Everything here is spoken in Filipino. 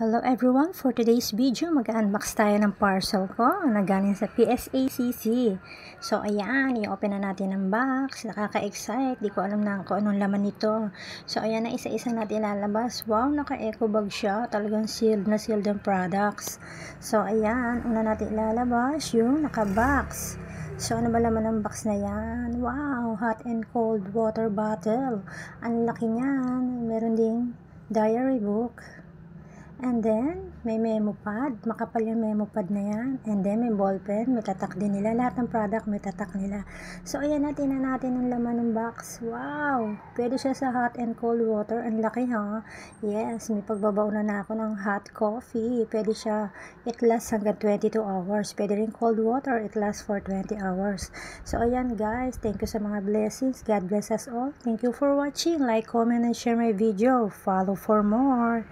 Hello everyone! For today's video, mag-unbox tayo ng parcel ko na galing sa PSACC. So ayan, i-open na natin ang box. Nakaka-excite, di ko alam na kung anong laman nito. So ayan na, isa-isa natin ilalabas. Wow, naka-eco bag siya. Talagang sealed na sealed ang products. So ayan, una natin ilalabas yung naka-box. So ano ba laman ng box na yan? Wow, hot and cold water bottle. Ang laki niyan. Meron ding diary book. And then, may memo pad. Makapal yung memo pad na yan. And then, may ball pen. May tatak din nila. Lahat ng product may tatak nila. So, ayan natin na natin ang laman ng box. Wow! Pwede siya sa hot and cold water. Ang laki ha. Yes, may pagbabaw na ako ng hot coffee. Pwede siya, it lasts hanggang 22 hours. Pwede rin cold water. It lasts for 20 hours. So, ayan guys. Thank you sa mga blessings. God bless us all. Thank you for watching. Like, comment, and share my video. Follow for more.